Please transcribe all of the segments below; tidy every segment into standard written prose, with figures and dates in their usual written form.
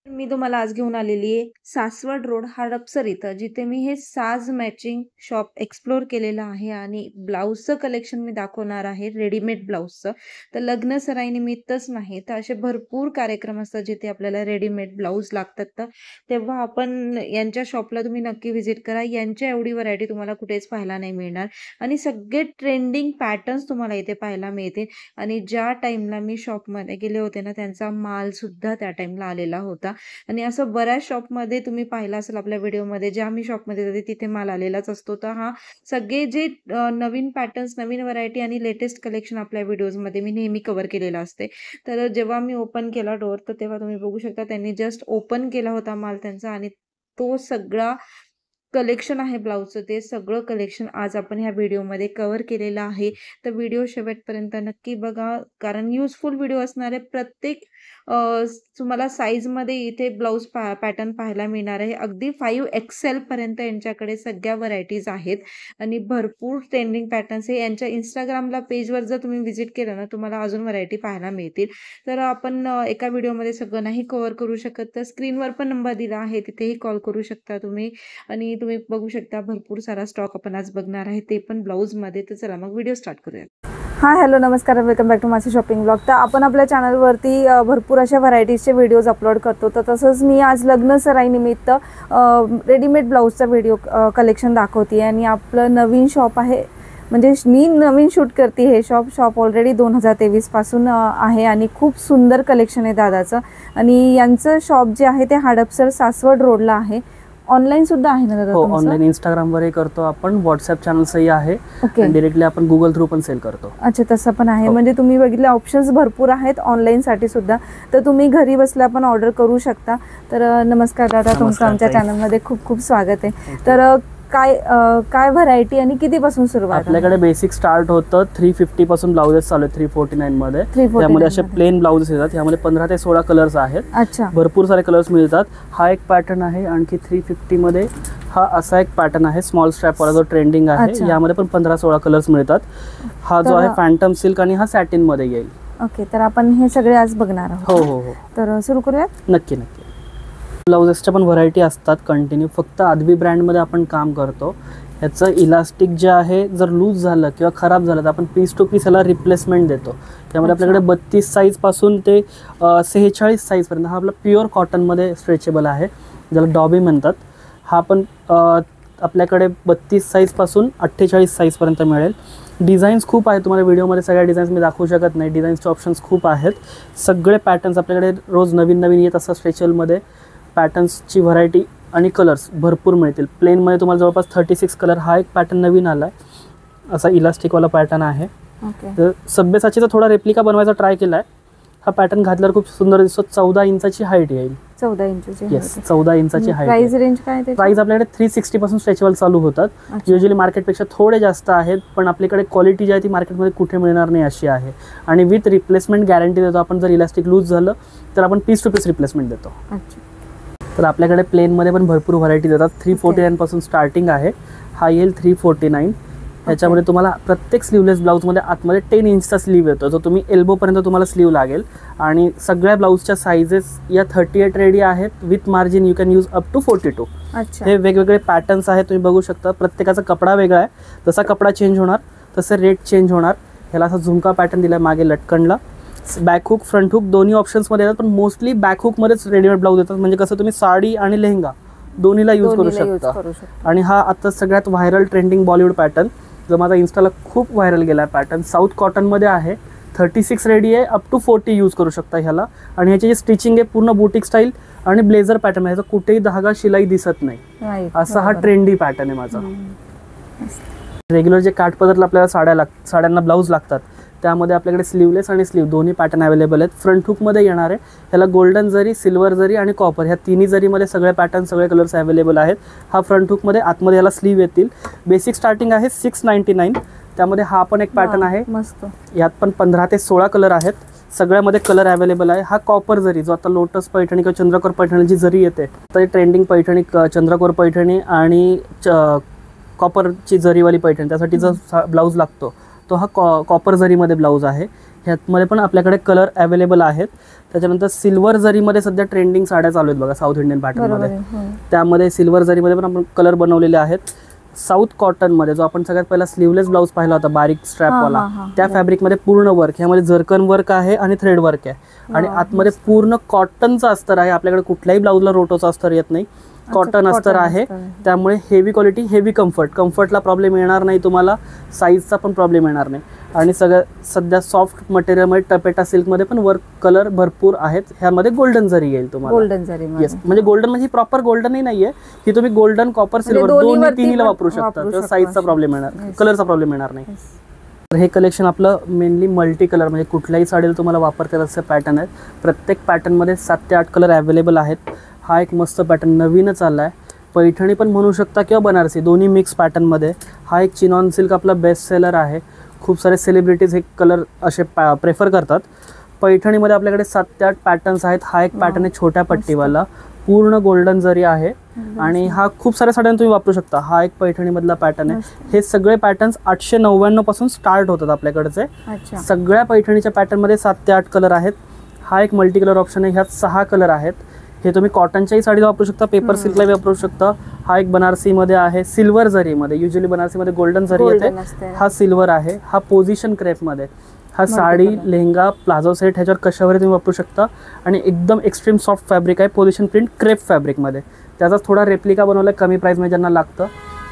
मी तुम्हाला आज घेऊन आलेली आहे सासवड रोड हडपसर इथं, जिथे मी हे साज मॅचिंग शॉप एक्सप्लोर केलेलं आहे आणि ब्लाऊजचं कलेक्शन मी दाखवणार आहे, रेडीमेड ब्लाऊजचं. तर लग्न सराईनिमित्तच नाही, तर असे भरपूर कार्यक्रम असतात जिथे आपल्याला रेडीमेड ब्लाऊज लागतात. तर तेव्हा आपण यांच्या शॉपला तुम्ही नक्की व्हिजिट करा. यांच्या एवढी व्हरायटी तुम्हाला कुठेच पाहायला नाही मिळणार आणि सगळे ट्रेंडिंग पॅटर्न्स तुम्हाला इथे पाहायला मिळतील. आणि ज्या टाईमला मी शॉपमध्ये गेले होते ना, त्यांचा मालसुद्धा त्या टाईमला आलेला होता. आणि असं बऱ्याच शॉपमध्ये तुम्ही पाहिलं असेल आपल्या व्हिडिओमध्ये, ज्या मी शॉपमध्ये जाते तिथे माल आलेलाच असतो. तर हा सगळे जे नवीन पॅटर्न्स, नवीन व्हरायटी आणि लेटेस्ट कलेक्शन आपल्या व्हिडिओजमध्ये मी नेहमी कव्हर केलेलं असते. तर जेव्हा मी ओपन केला डोअर, तर तेव्हा तुम्ही बघू शकता त्यांनी जस्ट ओपन केला होता माल त्यांचा आणि तो सगळा कलेक्शन आहे ब्लाऊजचं, ते सगळं कलेक्शन आज आपण ह्या व्हिडिओमध्ये कव्हर केलेलं आहे. तर व्हिडिओ शेवटपर्यंत नक्की बघा, कारण युजफुल व्हिडिओ असणार आहे. प्रत्येक तुम्हाला साईजमध्ये इथे ब्लाऊज पॅटर्न पाहायला मिळणार आहे. अगदी 5XL पर्यंत यांच्याकडे सगळ्या व्हरायटीज आहेत आणि भरपूर ट्रेंडिंग पॅटर्न्स आहे. यांच्या Instagramला पेजवर जर तुम्ही व्हिजिट केलं ना, तुम्हाला अजून व्हरायटी पाहायला मिळतील. तर आपण एका व्हिडिओमध्ये सगळं नाही कव्हर करू शकत, तर स्क्रीनवर पण नंबर दिला आहे, तिथेही कॉल करू शकता तुम्ही. आणि तुम्ही बघू शकता भरपूर सारा स्टॉक आपण आज बघणार आहे, ते पण ब्लाऊजमध्ये. तर चला मग व्हिडिओ स्टार्ट करूया. हाय हॅलो नमस्कार, वेलकम बॅक टू माझं शॉपिंग ब्लॉग. तर आपण आपल्या चॅनलवरती भरपूर अशा व्हरायटीजचे व्हिडिओज अपलोड करतो. तर तसंच मी आज लग्न सराईनिमित्त रेडीमेड ब्लाऊजचा व्हिडिओ कलेक्शन दाखवते आणि आपलं नवीन शॉप आहे, म्हणजे मी नवीन शूट करते हे शॉप ऑलरेडी 2023 पासून आहे आणि खूप सुंदर कलेक्शन आहे दादाचं. आणि यांचं शॉप जे आहे ते हडपसर सासवड रोडला आहे. ऑनलाईन सुद्धा आहे ना दादा? हो, ऑनलाईन इंस्टाग्रामवरही करतो आपण, व्हॉट्सअप चॅनल्सही आहे आणि डायरेक्टली आपण गुगल थ्रू पण सेल करतो. अच्छा, तसं पण आहे. म्हणजे तुम्ही बघितले ऑप्शन्स भरपूर आहेत ऑनलाईनसाठी सुद्धा, तर तुम्ही घरी बसल्या पण ऑर्डर करू शकता. तर नमस्कार दादा, तुमचं आमच्या चॅनलमध्ये खूप खूप स्वागत आहे. तर काय व्हरायटी आणि कितीपासून सुरुवात? आपल्याकडे बेसिक स्टार्ट होतं 350 पासून ब्लाउजेस चालू आहेत 349 मध्ये. त्यामध्ये असे प्लेन ब्लाउजेस येतात, यामध्ये 15 ते 16 कलर्स आहेत. अच्छा, भरपूर सारे कलर्स मिळतात. हा एक पॅटर्न आहे, आणखी 350 मध्ये हा असा एक पॅटर्न आहे स्मॉल स्ट्रॅप वाला जो ट्रेंडिंग आहे. यामध्ये पण 15-16 कलर्स मिळतात. हा जो आहे फॅन्टम सिल्क आणि हा सॅटिन मध्ये येईल. ओके, तर आपण हे सगळे आज बघणार आहोत. हो हो हो, तर सुरू करूयात. नक्की नक्की. ब्लाउजेसच्या पण व्हरायटी असतात कंटिन्यू. फक्त आदवी ब्रँडमध्ये आपण काम करतो. ह्याचं इलास्टिक जे आहे जर लूज झालं किंवा खराब झालं तर आपण पीस टू पीस ह्याला रिप्लेसमेंट देतो. त्यामुळे आपल्याकडे 32 साईजपासून ते 46 साईजपर्यंत हा आपला प्युअर कॉटनमध्ये स्ट्रेचेबल आहे, ज्याला डॉबी म्हणतात. हा पण आपल्याकडे 32 साईजपासून 48 साईजपर्यंत मिळेल. डिझाईन्स खूप आहेत, तुम्हाला व्हिडिओमध्ये सगळ्या डिझाईन्स मी दाखवू शकत नाही. डिझाईन्सचे ऑप्शन्स खूप आहेत. सगळे पॅटर्न्स आपल्याकडे रोज नवीन नवीन येत असतात. स्पेशलमध्ये पॅटर्न्सची व्हरायटी आणि कलर्स भरपूर मिळतील. प्लेनमध्ये तुम्हाला जवळपास 36 कलर. हा एक पॅटर्न नवीन आला आहे, असा इलास्टिकवाला पॅटर्न आहे. तर सभ्यसाचीचा थोडा रेप्लिका बनवायचा ट्राय केला आहे. हा पॅटर्न घातल्यावर खूप सुंदर दिसतो. 14 इंचाची हाईट येईल. 14 इंचाची? येस, 14 इंचाची हाईट. प्राइस रेंज काय? प्राइस आपल्याकडे 360 पासून स्ट्रेचेबल चालू होतात. युजली मार्केटपेक्षा थोडे जास्त आहेत, पण आपल्याकडे क्वालिटी जी आहे ती मार्केटमध्ये कुठे मिळणार नाही अशी आहे. आणि विथ रिप्लेसमेंट गॅरंटी देतो आपण. जर इलास्टिक लूज झालं तर आपण पीस टू पीस रिप्लेसमेंट देतो. तर आपल्याकडे प्लेनमध्ये पण भरपूर व्हरायटीज येतात. 349 पासून स्टार्टिंग आहे. हा येईल 349. याच्यामध्ये तुम्हाला प्रत्येक स्लीवलेस ब्लाऊजमध्ये आतमध्ये 10 इंचचा स्लीव येतो, जो तुम्ही एल्बोपर्यंत तुम्हाला स्लीव लागेल. आणि सगळ्या ब्लाऊजच्या साईजेस या 38 रेडी आहेत. With margin you can use up to 42. हे वेगवेगळे पॅटर्न्स आहेत, तुम्ही बघू शकता. प्रत्येकाचा कपडा वेगळा आहे. जसा कपडा चेंज होणार तसे रेट चेंज होणार. ह्याला असा झुमका पॅटर्न दिला मागे लटकनला. बॅक हुक फ्रंट हुक दोन्ही ऑप्शन्समध्ये येतात, पण मोस्टली बॅक हुकमध्येच रेडीमेड ब्लाऊज येतात. म्हणजे कसं तुम्ही साडी आणि लेहंगा दोन्हीला यूज करू शकता. आणि हा आता सगळ्यात व्हायरल ट्रेंडिंग बॉलिवूड पॅटर्न, जो माझा इन्स्टाला खूप व्हायरल गेला आहे पॅटर्न. साऊथ कॉटनमध्ये आहे. 36 रेडी आहे. अप टू 40 यूज करू शकता ह्याला. आणि ह्याची जी स्टिचिंग आहे पूर्ण बुटीक स्टाईल आणि ब्लेझर पॅटर्न आहे. ह्याचा कुठेही धागा शिलाई दिसत नाही, असा हा ट्रेंडी पॅटर्न आहे माझा. रेग्युलर जे काठपदरला आपल्याला साड्यांना ब्लाऊज लागतात, त्यामध्ये आपल्याकडे स्लीवलेस आणि स्लीव दोन्ही पॅटर्न अवेलेबल आहेत. फ्रंट हुकमध्ये येणार आहे. ह्याला गोल्डन जरी, सिल्वर जरी आणि कॉपर ह्या तिन्ही जरीमध्ये सगळे पॅटर्न, सगळे कलर्स अवेलेबल आहेत. हा फ्रंट हुकमध्ये, आतमध्ये ह्याला स्लीव येतील. बेसिक स्टार्टिंग आहे 699. त्यामध्ये हा पण एक पॅटर्न आहे मस्त. यात पण 15 ते 16 कलर आहेत. सगळ्यामध्ये कलर अवेलेबल आहे. हा कॉपर जरी, जो आता लोटस पैठणी किंवा चंद्रकोर पैठणी जी जरी येते, तर ट्रेंडिंग पैठणी, चंद्रकोर पैठणी आणि कॉपरची जरीवाली पैठणी, त्यासाठी जो ब्लाऊज लागतो तो हा कॉपर जरीमध्ये ब्लाऊज आहे. ह्यातमध्ये पण आपल्याकडे कलर अवेलेबल आहेत. त्याच्यानंतर सिल्वर जरीमध्ये सध्या ट्रेंडिंग साड्या चालू आहेत बघा साऊथ इंडियन पॅटर्नमध्ये. त्यामध्ये सिल्वर जरीमध्ये पण आपण कलर बनवलेले आहेत. साऊथ कॉटनमध्ये जो आपण सगळ्यात पहिला स्लीवलेस ब्लाऊज पाहिला होता बारीक स्ट्रॅपवाला, त्या फॅब्रिकमध्ये पूर्ण वर्क, ह्यामध्ये जर्कन वर्क आहे आणि थ्रेड वर्क आहे आणि आतमध्ये पूर्ण कॉटनचं अस्तर आहे. आपल्याकडे कुठल्याही ब्लाऊजला रोटोचं अस्तर येत नाही, कॉटन अस्तर आहे. त्यामुळे हेवी क्वालिटी, हेवी कम्फर्टला प्रॉब्लेम येणार नाही तुम्हाला, साईजचा पण प्रॉब्लेम येणार नाही. आणि सध्या सॉफ्ट मटेरियलमध्ये टपेटा सिल्कमध्ये पण वर्क कलर भरपूर आहेत. ह्यामध्ये गोल्डन जरी येईल तुम्हाला. गोल्डन जरी येस, म्हणजे गोल्डन म्हणजे प्रॉपर गोल्डनही नाहीये, ही तुम्ही गोल्डन, कॉपर, सिल्वर दोन्ही तिन्हीला वापरू शकता. तर साईजचा प्रॉब्लेम येणार, कलरचा प्रॉब्लेम येणार नाही. तर हे कलेक्शन आपलं मेनली मल्टी कलर, म्हणजे कुठल्याही साडीला तुम्हाला वापरता येईल असे पॅटर्न आहेत. प्रत्येक पॅटर्नमध्ये 7 ते 8 कलर अवेलेबल आहेत. हा एक मस्त पॅटर्न नवीनच आला आहे. पैठणी पण म्हणू शकता किंवा बनारसी, दोन्ही मिक्स पॅटर्नमध्ये. हा एक चिनॉन सिल्क आपला बेस्ट सेलर आहे. खूप सारे सेलिब्रिटीज हे कलर असे प्रेफर करतात. पैठणीमध्ये आपल्याकडे 7 ते 8 पॅटर्न्स आहेत. हा एक पॅटर्न आहे छोट्या पट्टीवाला, पूर्ण गोल्डन जरी आहे आणि हा खूप साऱ्या साड्यांना तुम्ही वापरू शकता. हा एक पैठणीमधला पॅटर्न आहे. हे सगळे पॅटर्न्स 899 पासून स्टार्ट होतात आपल्याकडचे. सगळ्या पैठणीच्या पॅटर्नमध्ये 7 ते 8 कलर आहेत. हा एक मल्टी कलर ऑप्शन आहे, ह्यात 6 कलर आहेत. हे तुम्ही कॉटनच्याही साडीला वापरू शकता, पेपर सिल्कला वापरू शकता. हा एक बनारसीमध्ये आहे, सिल्वर जरीमध्ये. युजली बनारसीमध्ये गोल्डन जरी येते, हा सिल्वर आहे. हा पोझिशन क्रेपमध्ये. हा साडी, लेहंगा, प्लाझो सेट ह्याच्यावर कशावर तुम्ही वापरू शकता. आणि एकदम एक्स्ट्रीम सॉफ्ट फॅब्रिक आहे, पोझिशन प्रिंट क्रेप फॅब्रिकमध्ये. त्याचा थोडा रेप्लिका बनवला कमी प्राईसमध्ये ज्यांना लागतं.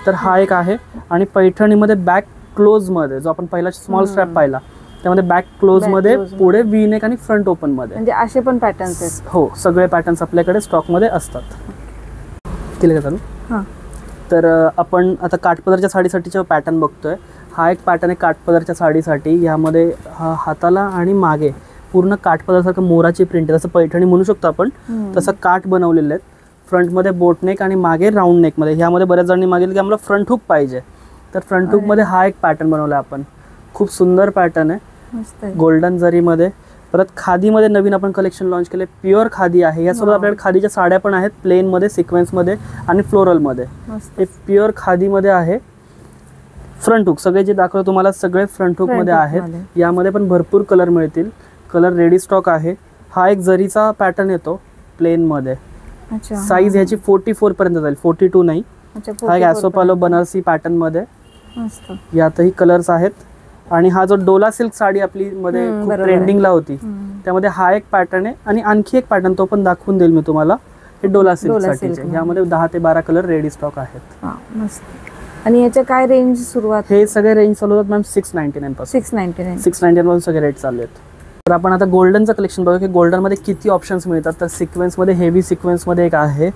तर हा एक आहे. आणि पैठणीमध्ये बॅक क्लोजमध्ये, जो आपण पहिला स्मॉल स्ट्रॅप पाहिला, त्यामध्ये बॅक क्लोजमध्ये, पुढे वी नेक आणि फ्रंट ओपनमध्ये, म्हणजे असे पण पॅटर्न्स आहेत. हो, सगळे पॅटर्न्स आपल्याकडे स्टॉकमध्ये असतात. केले का चालू? हां. तर आपण आता काठपदरच्या साडीसाठीचा पॅटर्न बघतोय. हा एक पॅटर्न आहे काठपदरच्या साडीसाठी. यामध्ये हाताला आणि मागे पूर्ण काठपदरसारखं मोराची प्रिंट आहे, जसं पैठणी म्हणू शकतो आपण, तसं काठ बनवलेले आहेत. फ्रंटमध्ये बोटनेक आणि मागे राऊंड नेकमध्ये. ह्यामध्ये बऱ्याच जणांनी मागितलं की आम्हाला फ्रंट हुक पाहिजे, तर फ्रंट हुकमध्ये हा एक पॅटर्न बनवला आपण. खूप सुंदर पॅटर्न आहे, गोल्डन जरीमध्ये. परत खादीमध्ये नवीन आपण कलेक्शन लॉन्च केले, प्युअर खादी आहे. यासोबत आपल्याकडे खादीच्या साड्या पण आहेत, प्लेनमध्ये, सिक्वेन्समध्ये आणि फ्लोरलमध्ये. हे प्युअर खादीमध्ये आहे. फ्रंट हुक सगळे जे दाखवतो तुम्हाला सगळे फ्रंट हुकमध्ये आहेत. यामध्ये पण भरपूर कलर मिळतील, कलर रेडी स्टॉक आहे. हा एक जरीचा पॅटर्न येतो प्लेनमध्ये. साईज ह्याची 44 पर्यंत जाईल, 42 नाही. हा एक ॲसोपालो बनारसी पॅटर्नमध्ये, यातही कलर्स आहेत. आणि हा जो डोला सिल्क साडी आपली मध्ये खूप ट्रेंडिंगला होती, त्यामध्ये हा एक पॅटर्न आहे. आणि आणखी एक पॅटर्न, तो पण दाखवून देईल मी तुम्हाला. हे डोला सिल्क साठीचे. यामध्ये 10 ते 12 कलर रेडी स्टॉक आहेत. आणि याच्या काय रेंज सुरुवात? हे सगळे रेंज चालू होतात मॅम 699 पासून. 699 पासून सगळे रेट चालू आहेत. तर आपण आता गोल्डनचं कलेक्शन बघू की गोल्डनमध्ये किती ऑप्शन्स मिळतात. तर सिक्वेन्समध्ये, हेवी सिक्वेन्समध्ये एक आहे.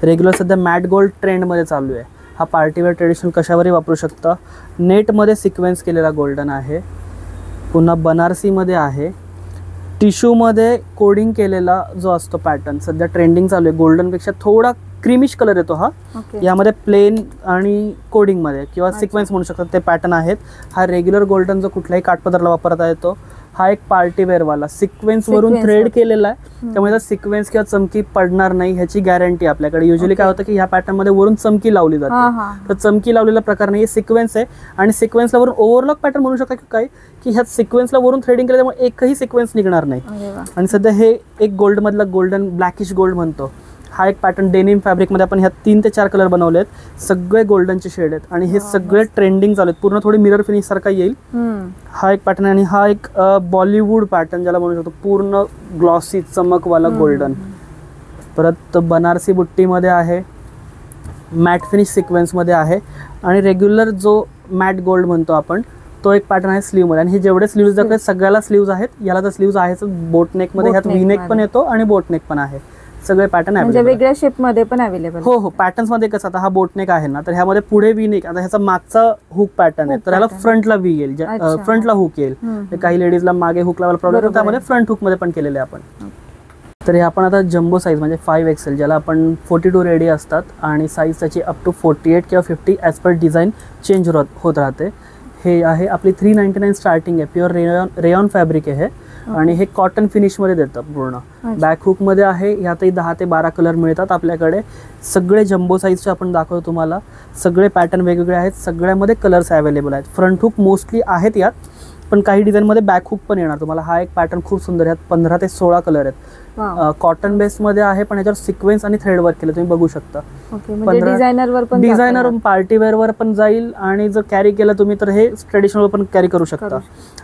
रेग्युलर सध्या मॅट गोल्ड ट्रेंडमध्ये चालू आहे. हा पार्टीवेअर ट्रेडिशनल कशावरही वापरू शकता. नेटमध्ये सिक्वेन्स केलेला गोल्डन आहे. पुन्हा बनारसीमध्ये आहे. टिश्यूमध्ये कोडिंग केलेला जो असतो पॅटर्न सध्या ट्रेंडिंग चालू आहे. गोल्डनपेक्षा थोडा क्रीमिश कलर येतो हा. यामध्ये प्लेन आणि कोडिंगमध्ये किंवा सिक्वेन्स म्हणू शकतात ते पॅटर्न आहेत. हा रेग्युलर गोल्डन जो कुठल्याही काठपदरला वापरता येतो. हा एक पार्टीवेअरवाला सिक्वेन्सवरून थ्रेड केलेला आहे, त्यामुळे सिक्वेन्स किंवा चमकी पडणार नाही ह्याची गॅरंटी आपल्याकडे. युजली काय होतं की ह्या पॅटर्नमध्ये वरून चमकी लावली जाते, तर चमकी लावलेला प्रकार नाही. सिक्वेन्स आहे आणि सिक्वेन्सला वरून ओव्हरलॉक पॅटर्न म्हणू शकता की काय, की ह्यात सिक्वेन्सला वरून थ्रेडिंग केलं त्यामुळे एकही सिक्वेन्स निघणार नाही. आणि सध्या हे एक गोल्डमधला गोल्डन ब्लॅकिश गोल्ड म्हणतो. हा एक पॅटर्न डेनिम फॅब्रिकमध्ये आपण ह्यात 3 ते 4 कलर बनवले आहेत. सगळे गोल्डनचे शेड आहेत आणि हे सगळे ट्रेंडिंग चालू आहेत. पूर्ण थोडी मिरर फिनिश सारखा येईल. हा एक पॅटर्न. आणि हा एक बॉलिवूड पॅटर्न ज्याला म्हणू शकतो, पूर्ण ग्लॉसी चमकवाला गोल्डन. परत बनारसी बुट्टीमध्ये आहे, मॅट फिनिश सिक्वेन्समध्ये आहे. आणि रेग्युलर जो मॅट गोल्ड म्हणतो आपण, तो एक पॅटर्न आहे स्लीवमध्ये. आणि हे जेवढे स्लीव्ज दाखवले सगळ्याला स्लीव्ज आहेत. याला तर स्लीव्ज आहेच. बोटनेकमध्ये ह्यात वी नेक पण येतो आणि बोटनेक पण आहे. सगळे पॅटर्न म्हणजे वेगळ्या शेप मध्ये पण अवेलेबल. हो हो. पॅटर्न्स मध्ये कसं, आता हा बोटनेक आहे ना, तर ह्यामध्ये पुढे वी नेक. आता ह्याचा मागचा हुक पॅटर्न आहे, तर ह्याला फ्रंटला वी येईल, फ्रंटला हुक येईल. काही लेडीजला मागे हुक लावायला प्रॉब्लेम होतो, त्यामध्ये फ्रंट हुक मध्ये पण केलेले आपण. तर हे आपण आता जम्बो साईज म्हणजे 5XL ज्याला आपण 42 रेडी असतात आणि साईज त्याची अप टू 48 किंवा 50 ॲज पर डिझाईन चेंज होत राहते. हे आहे आपली 399 स्टार्टिंग आहे. प्युअर रेयॉन फॅब्रिक आहे आणि हे कॉटन फिनिशमध्ये देतं पूर्ण. बॅक हुकमध्ये आहे. ह्यातही 10 ते 12 कलर मिळतात आपल्याकडे. सगळे जम्बो साईजचे आपण दाखवतो तुम्हाला. सगळे पॅटर्न वेगवेगळे आहेत, सगळ्यामध्ये कलर्स अवेलेबल आहेत. फ्रंट हुक मोस्टली आहेत यात. पण काही डिझाईनमध्ये बॅक हुक पण येणार तुम्हाला. हा एक पॅटर्न खूप सुंदर आहे, 15 ते 16 कलर आहेत. कॉटन बेसमध्ये आहे, पण याच्यावर सिक्वेन्स आणि थ्रेड वर्क केलं तुम्ही बघू शकता. डिझायनर पार्टीवेअरवर पण जाईल, आणि जर कॅरी केलं तुम्ही तर हे ट्रेडिशनल पण कॅरी करू शकता.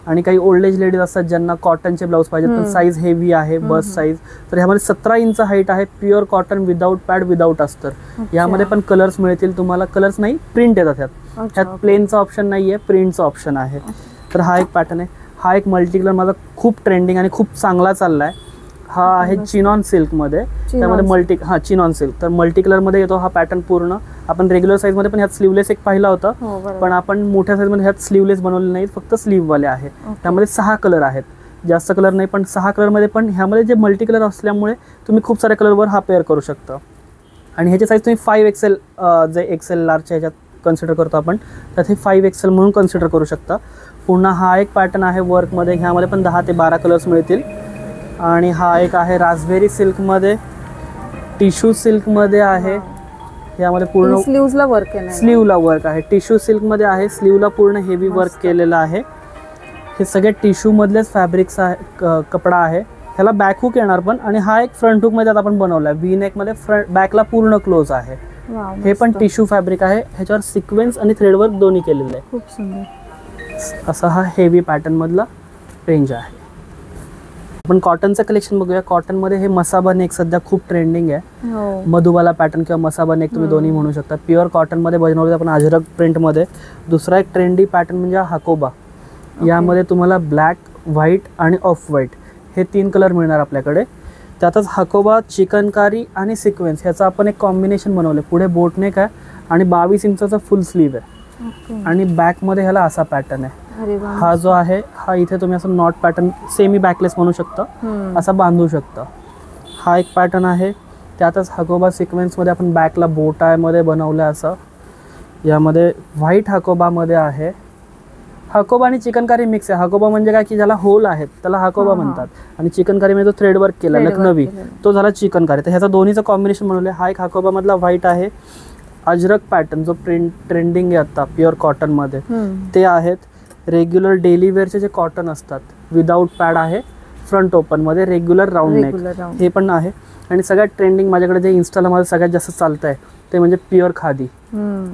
आणि काही ओल्ड एज लेडीज असतात ज्यांना कॉटनचे ब्लाऊज पाहिजेत पण साईज हेवी आहे, बस साईज, तर ह्यामध्ये 17 इंच हाईट आहे, pure cotton without pad without अस्तर. यामध्ये पण कलर्स मिळतील तुम्हाला. कलर्स नाही, प्रिंट येतात ह्यात प्लेनचा ऑप्शन नाहीये, प्रिंटचा ऑप्शन आहे. तर हा एक पॅटर्न आहे. हा एक मल्टी कलर माझा खूप ट्रेंडिंग आणि खूप चांगला चाललाय. हा आहे चिनॉन सिल्कमध्ये, त्यामध्ये चिनॉन सिल्क, तर मल्टी कलरमध्ये येतो हा पॅटर्न पूर्ण. आपण रेग्युलर साईजमध्ये पण ह्यात स्लीवलेस एक पाहिला होता, पण आपण मोठ्या साईजमध्ये ह्यात स्लीवलेस बनवले नाही, फक्त स्लीववाले आहे. त्यामध्ये 6 कलर आहेत, जास्त कलर नाही, पण 6 कलरमध्ये. पण ह्यामध्ये जे मल्टी कलर असल्यामुळे तुम्ही खूप साऱ्या कलरवर हा पेअर करू शकता. आणि ह्याची साईज तुम्ही 5XL, जे XL लार्जच्या ह्याच्यात कन्सिडर करतो आपण, तर हे 5XL म्हणून कन्सिडर करू शकता. पुन्हा हा एक पॅटर्न आहे वर्कमध्ये, ह्यामध्ये पण 10 ते 12 कलर्स मिळतील. आणि हा एक आहे रास्पबेरी सिल्कमध्ये, टिश्यू सिल्कमध्ये आहे. यामध्ये पूर्ण स्लीव्हला वर्क आहे, स्लीवला वर्क आहे. टिश्यू सिल्कमध्ये आहे, स्लीवला पूर्ण हेवी वर्क केलेलं आहे. हे सगळे टिश्यू मधलेच फॅब्रिक्स आहे, कपडा आहे. ह्याला बॅक हुक येणार पण, आणि हा एक फ्रंट हुक मध्ये आता आपण बनवला आहे. व्ही नेक मध्ये बॅकला पूर्ण क्लोज आहे. हे पण टिश्यू फॅब्रिक आहे, ह्याच्यावर सिक्वेन्स आणि थ्रेड वर्क दोन्ही केलेलं आहे. खूप सुंदर असा हा हेवी पॅटर्न मधला रेंज आहे. आपण कॉटनचं कलेक्शन बघूया. कॉटनमध्ये हे मसाबा नेक सध्या खूप ट्रेंडिंग आहे. मधुबाला पॅटर्न किंवा मसाबा नेक तुम्ही दोन्ही म्हणू शकता. प्युअर कॉटनमध्ये बनवलं आपण अजरक प्रिंटमध्ये. दुसरा एक ट्रेंडी पॅटर्न म्हणजे हाकोबा. यामध्ये तुम्हाला ब्लॅक, व्हाईट आणि ऑफ व्हाईट हे 3 कलर मिळणार आपल्याकडे. त्यातच हाकोबा, चिकनकारी आणि सिक्वेन्स ह्याचं आपण एक कॉम्बिनेशन बनवलं. पुढे बोटनेक आहे आणि 22 इंचाचा फुल स्लीव आहे. आणि बॅकमध्ये ह्याला असा पॅटर्न आहे. हा जो आहे हा इथे तुम्ही असं नॉट पॅटर्न, सेमी बॅकलेस म्हणू शकता, असा बांधू शकता. हा एक पॅटर्न आहे. त्यातच हाकोबा सिक्वेन्समध्ये आपण बॅकला बोटामध्ये बनवलं असं. यामध्ये व्हाईट हाकोबामध्ये आहे. हाकोबा आणि चिकनकारी मिक्स आहे. हाकोबा म्हणजे काय की ज्याला होल आहेत त्याला हाकोबा म्हणतात, आणि चिकनकारी मध्ये जो थ्रेड वर्क केला लखनवी तो झाला चिकनकारी. तर ह्याचा दोन्हीचं कॉम्बिनेशन बनवलं आहे. हा एक हाकोबा मधला व्हाईट आहे. अजरक पॅटर्न जो ट्रेंडिंग आहे आता प्युअर कॉटनमध्ये ते आहेत. रेग्युलर डेली वेअरचे जे कॉटन असतात विदाऊट पॅड आहे, फ्रंट ओपनमध्ये रेग्युलर राऊंड नेक हे पण आहे. आणि सगळ्यात ट्रेंडिंग माझ्याकडे जे इन्स्टाला माझं सगळ्यात जास्त चालतं आहे ते म्हणजे प्युअर खादी.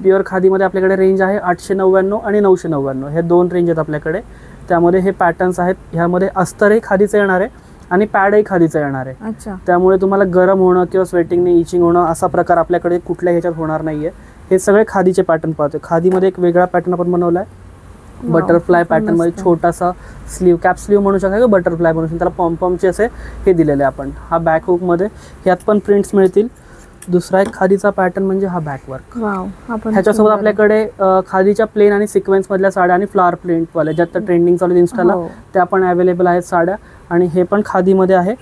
प्युअर खादीमध्ये आपल्याकडे रेंज आहे 899 आणि 999 हे 2 रेंज आहेत आपल्याकडे. त्यामध्ये हे पॅटर्न्स आहेत. ह्यामध्ये अस्तरही खादीचं येणार आहे आणि पॅडही खादीचं येणार आहे. त्यामुळे तुम्हाला गरम होणं किंवा स्वेटिंगने इचिंग होणं असा प्रकार आपल्याकडे कुठल्या ह्याच्यात होणार नाहीये. हे सगळे खादीचे पॅटर्न पाहतो. खादीमध्ये एक वेगळा पॅटर्न आपण बनवला आहे, बटरफ्लाय पॅटर्न मध्ये छोटासा स्लीव, कॅप स्लीव म्हणू शकता, बटरफ्लाय म्हणू शकता. त्याला पॉम्पॉमचे असे हे दिलेले आपण. हा बॅक हुक मध्ये ह्यात पण प्रिंट्स मिळतील. दुसरा एक खादीचा पॅटर्न म्हणजे हा बॅक वर्क. ह्याच्यासोबत आपल्याकडे खादीच्या प्लेन आणि सिक्वेन्स मधल्या साड्या आणि फ्लावर प्रिंट वाल्या ज्यात ट्रेंडिंग चालू इन्स्टाला त्या पण अवेलेबल आहेत साड्या, आणि हे पण खादीमध्ये आहे.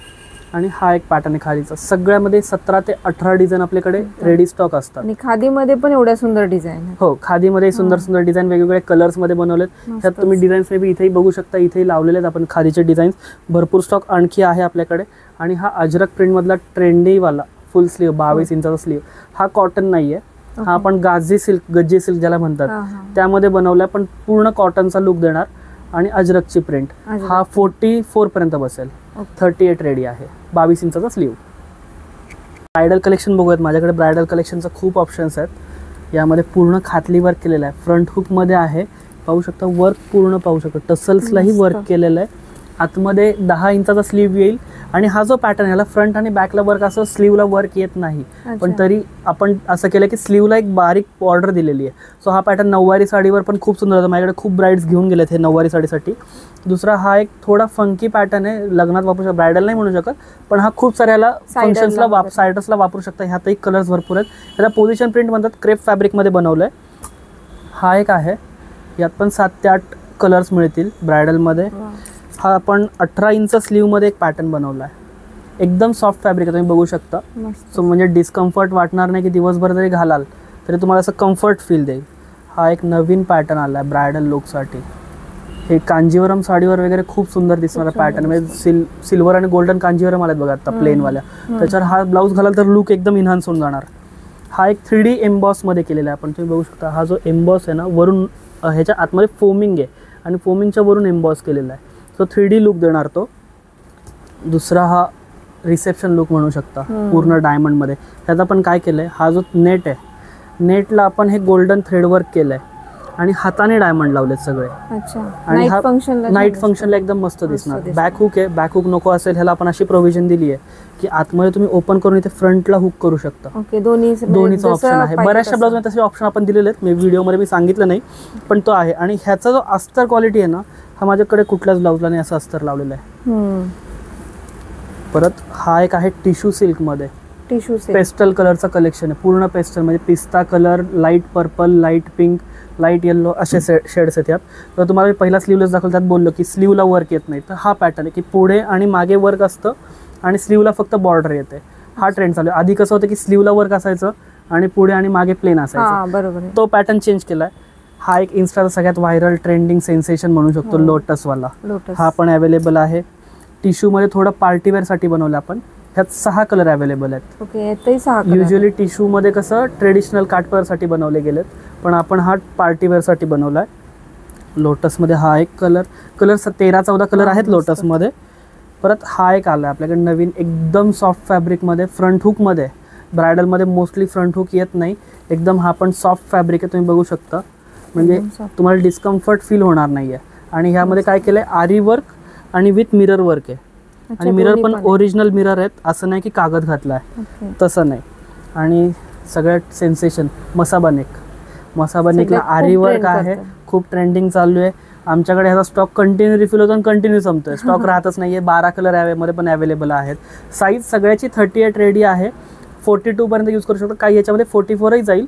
आणि हा एक पॅटर्न आहे खादीचा. सगळ्यामध्ये 17 ते 18 डिझाईन आपल्याकडे रेडी स्टॉक असतात. आणि खादीमध्ये पण एवढ्या सुंदर डिझाईन. हो, खादीमध्ये सुंदर सुंदर डिझाईन वेगवेगळ्या कलर्स मध्ये बनवलेत. त्यात तुम्ही डिझाईन्स मे इथेही बघू शकता, इथेही लावलेले आहेत आपण खादीचे डिझाईन्स. भरपूर स्टॉक आणखी आहे आपल्याकडे. आणि हा अजरक प्रिंट मधला ट्रेंडी वाला फुल स्लीव 22 इंचाचा स्लीव, हा कॉटन नाहीये, हा आपण गज्जी सिल्क ज्याला म्हणतात त्यामध्ये बनवला, पण पूर्ण कॉटनचा लुक देणार. आणि अजरकची प्रिंट. हा 44 पर्यंत बसेल. 38 रेडी आहे. 22 इंचाचा स्लीव. ब्रायडल कलेक्शन बघूयात. माझ्याकडे ब्रायडल कलेक्शनचा खूप ऑप्शन्स आहेत. यामध्ये पूर्ण खातली वर्क केलेलं आहे. फ्रंट हुक मध्ये आहे, पाहू शकता वर्क पूर्ण पाहू शकता. टसल्सलाही वर्क केलेलं आहे. आतमध्ये 10 इंचाचा स्लीव येईल. आणि हा जो पॅटर्न ह्याला फ्रंट आणि बॅकला वर्क असं स्लीवला वर्क येत नाही, पण तरी आपण असं केलं की स्लीवला एक बारीक बॉर्डर दिलेली आहे. सो हा पॅटर्न नऊवारी साडीवर पण खूप सुंदर होता. माझ्याकडे खूप ब्राइड्स घेऊन गेलेत हे नऊवारी साडीसाठी. दुसरा हा एक थोडा फंकी पॅटर्न आहे, लग्नात वापरू शकता, ब्रायडल नाही म्हणू शकत, पण हा खूप साऱ्याला फंक्शन्सला सायडर्सला वापरू शकता. ह्यातही कलर्स भरपूर आहेत. त्याला पोझिशन प्रिंट म्हणतात. क्रेप फॅब्रिकमध्ये बनवलं आहे. हा एक आहे, यात पण 7 ते 8 कलर्स मिळतील ब्रायडलमध्ये. हा आपण 18 इंच स्लीवमध्ये एक पॅटर्न बनवला आहे. एकदम सॉफ्ट फॅब्रिक आहे, तुम्ही बघू शकता. सो म्हणजे डिस्कम्फर्ट वाटणार नाही की दिवसभर जरी घालाल तरी तुम्हाला असं कम्फर्ट फील देईल. हा एक नवीन पॅटर्न आला आहे ब्रायडल लुकसाठी. हे कांजीवरम साडीवर वगैरे खूप सुंदर दिसणारा पॅटर्न, म्हणजे सिल्वर आणि गोल्डन कांजीवरम आलेत बघा आता प्लेनवाल्या. त्याच्यावर हा ब्लाऊज घालाल तर लुक एकदम इन्हान्स होऊन जाणार. हा एक 3D एम्बॉसमध्ये केलेला आहे आपण, तुम्ही बघू शकता. हा जो एम्बॉस आहे ना, वरून ह्याच्या आतमध्ये फोमिंग आहे आणि फोमिंगच्या वरून एम्बॉस केलेला आहे. सो 3D लुक देणार तो. दुसरा हा रिसेप्शन लुक म्हणू शकता, पूर्ण डायमंडमध्ये. ह्यात आपण काय केलं आहे, हा जो नेट आहे, नेटला आपण हे गोल्डन थ्रेड वर्क केलं आहे आणि हाताने डायमंड लावलेत सगळे. अच्छा. आणि हा फंक्शनला नाईट फंक्शनला एकदम मस्त दिसणार. बॅक हुक आहे, बॅक हुक नको असेल ह्याला आपण अशी प्रोव्हिजन दिली आहे की आतमध्ये तुम्ही ओपन करून इथे फ्रंटला हुक करू शकता. ओके. दोन्हीचा ऑप्शन आहे. बऱ्याचशा ब्लाऊजमध्ये तसे ऑप्शन आपण दिलेले आहेत, मी व्हिडिओमध्ये मी सांगितलं नाही, पण तो आहे. आणि ह्याचा जो अस्तर क्वालिटी आहे ना, हा माझ्याकडे कुठल्याच ब्लाऊजला नाही असं अस्तर लावलेलं आहे. परत हा एक आहे टिश्यू सिल्कमध्ये, टिश्यू सिल्क, पेस्टल कलरचं कलेक्शन आहे. पूर्ण पेस्टल म्हणजे पिस्ता colour, light purple, light pink, light yellow असे शेड्स आहेत यात. तर तुम्हाला मी पहिला स्लीवलेस दाखवलं, त्यात बोललो की स्लीवला वर्क येत नाही. तर हा पॅटर्न आहे की पुढे आणि मागे वर्क असतं आणि स्लीवला फक्त बॉर्डर येते. हा ट्रेंड चालू आहे. आधी कसं होतं की स्लीवला वर्क असायचं आणि पुढे आणि मागे प्लेन असायचं. बरोबर. तो पॅटर्न चेंज केलाय. हा एक इन्स्टाचा सगळ्यात व्हायरल ट्रेंडिंग सेन्सेशन म्हणू शकतो, लोटसवाला. हा पण अवेलेबल आहे. टिश्यूमध्ये थोडं पार्टीवेअरसाठी बनवलं आपण. ह्यात 6 कलर अवेलेबल आहेत. ओके. यातही 6 कलर. युजली टिश्यूमध्ये कसं ट्रेडिशनल काठपदरसाठी बनवले गेलेत, पण आपण हा पार्टीवेअरसाठी बनवला आहे. लोटसमध्ये हा एक कलर 13-14 कलर आहेत लोटसमध्ये. परत हा एक आला आहे आपल्याकडे नवीन, एकदम सॉफ्ट फॅब्रिकमध्ये, फ्रंट हुकमध्ये. ब्रायडलमध्ये मोस्टली फ्रंट हुक येत नाही, एकदम हा पण सॉफ्ट फॅब्रिक आहे, तुम्ही बघू शकता. म्हणजे तुम्हाला डिस्कम्फर्ट फील होणार नाही आहे. आणि ह्यामध्ये काय केलं आहे, आरी वर्क आणि विथ मिरर वर्क आहे. आणि मिरर पण ओरिजिनल मिरर आहेत, असं नाही की कागद घातला आहे, तसं नाही. आणि सगळ्यात सेन्सेशन मसाबा नेक. मसाबा नेकला आरी वर्क आहे, खूप ट्रेंडिंग चालू आहे. आमच्याकडे ह्याचा स्टॉक कंटिन्यू रिफिल होतो आणि कंटिन्यू संपतोय, स्टॉक राहतच नाही आहे. 12 कलर मध्ये पण अवेलेबल आहेत. साईज सगळ्याची 38 रेडी आहे. 42 पर्यंत यूज करू शकता. काही याच्यामध्ये 44ही जाईल.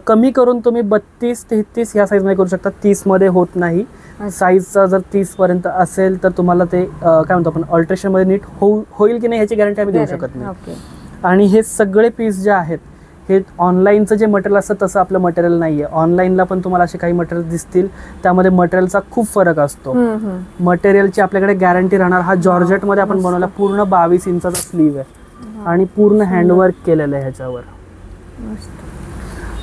कमी करून तुम्ही 32-33 ह्या साईजमध्ये करू शकता. 30 मध्ये होत नाही. साईजचा जर 30 पर्यंत असेल तर तुम्हाला ते काय म्हणतो आपण ऑल्ट्रेशनमध्ये नीट होईल की नाही ह्याची गॅरंटी आम्ही देऊ शकत नाही. आणि हे सगळे पीस जे आहेत हे ऑनलाईनचं जे मटेरियल असतं तसं आपलं मटेरियल नाही आहे. ऑनलाईनला पण तुम्हाला असे काही मटेरियल दिसतील, त्यामध्ये मटेरियलचा खूप फरक असतो. मटेरियलची आपल्याकडे गॅरंटी राहणार. हा जॉर्जेटमध्ये आपण बनवला, पूर्ण 22 इंचाचा स्लीव आहे आणि पूर्ण हँडवर्क केलेलं आहे ह्याच्यावर.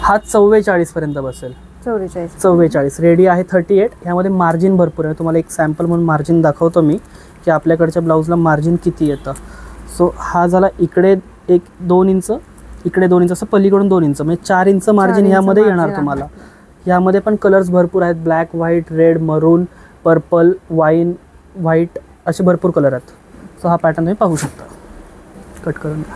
हा 44 पर्यंत बसेल. 44 रेडी आहे. 38 ह्यामध्ये मार्जिन भरपूर आहे. तुम्हाला एक सॅम्पल म्हणून मार्जिन दाखवतो मी की आपल्याकडच्या ब्लाऊजला मार्जिन किती येतं. सो हा झाला इकडे 1-2 इंच, इकडे 2 इंच, असं पलीकडून 2 इंच, म्हणजे 4 इंच मार्जिन ह्यामध्ये येणार तुम्हाला. ह्यामध्ये पण कलर्स भरपूर आहेत, ब्लॅक, व्हाईट, रेड, मरून, पर्पल, वाईन, व्हाईट असे भरपूर कलर आहेत. सो हा पॅटर्न तुम्ही पाहू शकता. कट करून द्या.